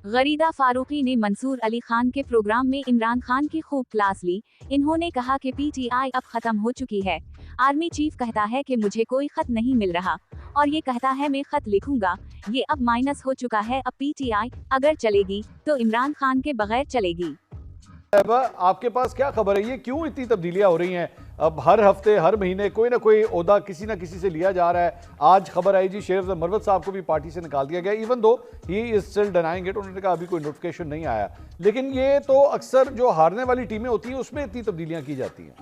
गरीदा फारूकी ने मंसूर अली खान के प्रोग्राम में इमरान खान की खूब क्लास ली। इन्होंने कहा कि पीटीआई अब खत्म हो चुकी है। आर्मी चीफ कहता है कि मुझे कोई खत नहीं मिल रहा और ये कहता है मैं खत लिखूंगा। ये अब माइनस हो चुका है। अब पीटीआई अगर चलेगी तो इमरान खान के बगैर चलेगी। आपके पास क्या खबर है, ये क्यों इतनी तब्दीलियां हो रही हैं? अब हर हफ्ते हर महीने कोई ना कोई ओहदा किसी ना किसी से लिया जा रहा है। आज खबर आई जी शेर मरवत साहब को भी पार्टी से निकाल दिया गया, even though he is still denying it. उन्होंने कहा अभी कोई नोटिफिकेशन नहीं आया, लेकिन ये तो अक्सर जो हारने वाली टीमें होती हैं उसमें इतनी तब्दीलियां की जाती हैं।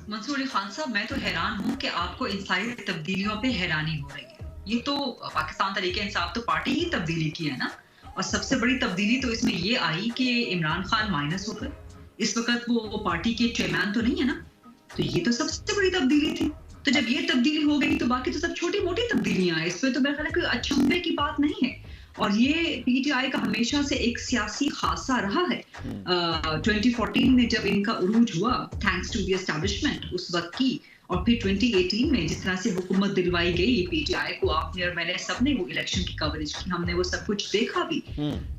मंसूर अली खान साहब, मैं तो हैरान हूं कि आपको इन सारी तब्दीलियों पे हैरानी हो रही है। ये तो पाकिस्तान तहरीक इंसाफ तो पार्टी ही तब्दीली की है ना। और सबसे बड़ी तब्दीली तो इसमें ये आई कि इमरान खान माइनस हो गए। इस वक्त वो पार्टी के चेयरमैन तो नहीं है ना, तो ये तो सबसे बड़ी तब्दीली थी। तो जब ये तब्दीली हो गई तो बाकी तो सब छोटी मोटी तब्दीलियां हैं। इसमें तो मेरे ख्याल है कोई अचंभे की बात नहीं है। और ये पीटीआई का हमेशा से एक सियासी खासा रहा है। 2014 में जब इनका उरूज हुआ थैंक्स टू द एस्टैब्लिशमेंट उस वक्त की, और फिर 2018 में जिस तरह से हुकूमत दिलवाई गई पीटीआई को, आपने और मैंने सबने वो इलेक्शन की कवरेज की, हमने वो सब कुछ देखा भी।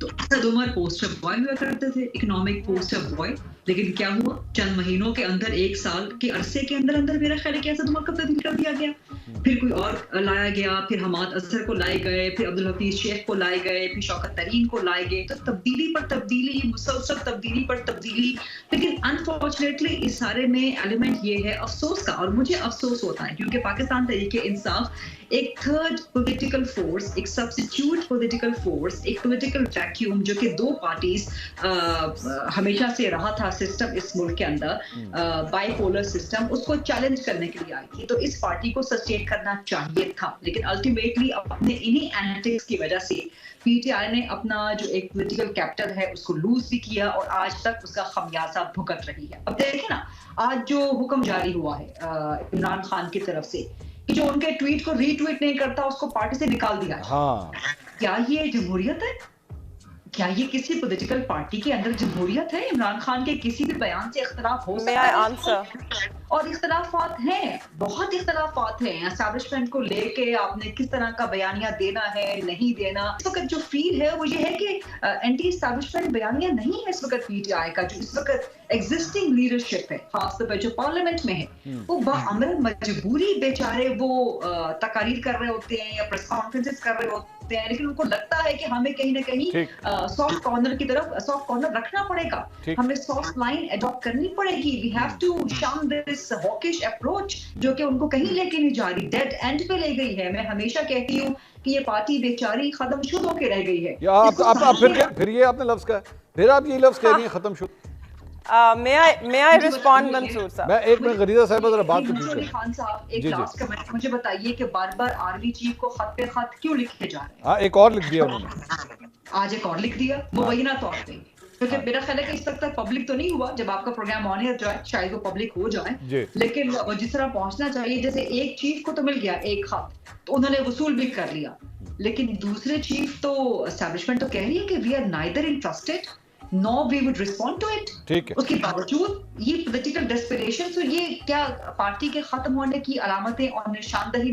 तो असद उमर पोस्टर बॉय हुआ करते थे, इकोनॉमिक पोस्टर बॉय। लेकिन क्या हुआ, चंद महीनों के अंदर, एक साल के अरसे के अंदर अंदर मेरा ख्याल है कि असद उमर को तब्दील कर दिया गया। फिर कोई और लाया गया, फिर हमाद अजहर को लाए गए, फिर अब्दुल हफीज शेख को लाए गए, फिर शौकत तरीन को लाए गए। तो तब्दीली पर तब्दीली, मुसलसल तब्दीली पर तब्दीली। लेकिन अनफॉर्चुनेटली इस सारे में एलिमेंट ये है अफसोस का, और मुझे अफसोस होता है क्योंकि पाकिस्तान तहरीक इंसाफ एक थर्ड पॉलिटिकल फोर्स, एक सब्स्टिट्यूट पॉलिटिकल फोर्स, एक पॉलिटिकल वैक्यूम जो कि दो पार्टीज हमेशा से रहा था सिस्टम इस मुल्क के अंदर, बाइपोलर सिस्टम, उसको चैलेंज करने के लिए आई थी। तो इस पार्टी को सस्टेन करना चाहिए था, लेकिन अल्टीमेटली अपने इन्हीं एनालिटिक्स की वजह से पीटीआई ने अपना जो एक पॉलिटिकल कैपिटल है उसको लूज भी किया और आज तक उसका खमियाजा भुगत रही है। अब देखिए ना, आज जो हुक्म जारी हुआ है इमरान खान की तरफ से कि जो उनके ट्वीट को रीट्वीट नहीं करता उसको पार्टी से निकाल दिया। हाँ। क्या ये जमहूरियत है? क्या ये किसी पॉलिटिकल पार्टी के अंदर जमहूरियत है? इमरान खान के किसी भी बयान से इख्तलाफ हो सकता है, और इख्तलाफात हैं, बहुत इख्तलाफात हैं एस्टैब्लिशमेंट को लेके। आपने किस तरह का बयानिया देना है, नहीं देना। इस वक्त जो फील है वो ये है कि एंटी एस्टैब्लिशमेंट बयानिया नहीं है इस वक्त पीटीआई का। जो इस वक्त एग्जिस्टिंग लीडरशिप है, खासतौर पर जो पार्लियामेंट में है, वो बाअमल मजबूरी बेचारे वो तकारीर कर रहे होते हैं या प्रेस कॉन्फ्रेंसेस कर रहे होते हैं, लेकिन उनको लगता है कि हमें कहीं ना कहीं सॉफ्ट कॉर्नर की तरफ सॉफ्ट कॉर्नर रखना पड़ेगा, हमें सॉफ्ट लाइन अडॉप्ट करनी पड़ेगी। वी हैव टू शन दिस हॉकिश अप्रोच जो कि उनको कहीं लेके नहीं जा रही, डेड एंड पे ले गई है। मैं हमेशा कहती हूँ कि ये पार्टी बेचारी खत्मशुद होके रह गई है। फिर ये आपने लफ्ज कहा, फिर आप ये लफ्ज कह रही हैं खत्मशुद। may I respond मंसूर साहब? मैं एक मिनट गरीदा साहब जरा बात मंसूर खान साहब, एक लास्ट कमेंट मुझे बताइए कि बार-बार आर्मी चीफ को खत पे खत क्यों लिखे जा रहे हैं? हाँ, एक और लिख दिया उन्होंने, आज एक और लिख दिया मुबैना तौर पे, क्योंकि मेरा ख्याल है कि इस तक पब्लिक तो नहीं हुआ। जब आपका प्रोग्राम ऑन एयर जाए शायद वो पब्लिक हो जाए, लेकिन जिस तरह पहुंचना चाहिए, जैसे एक चीफ को तो मिल गया एक खत, तो उन्होंने वसूल भी कर लिया, लेकिन दूसरे चीफ तो एस्टैब्लिशमेंट तो कह रही है कि we are neither interested no we would respond to it. ठीक है, उसके बावजूद ये पॉलिटिकल डेस्परेशन, तो ये क्या पार्टी के खत्म होने की अलामतें और निशानदही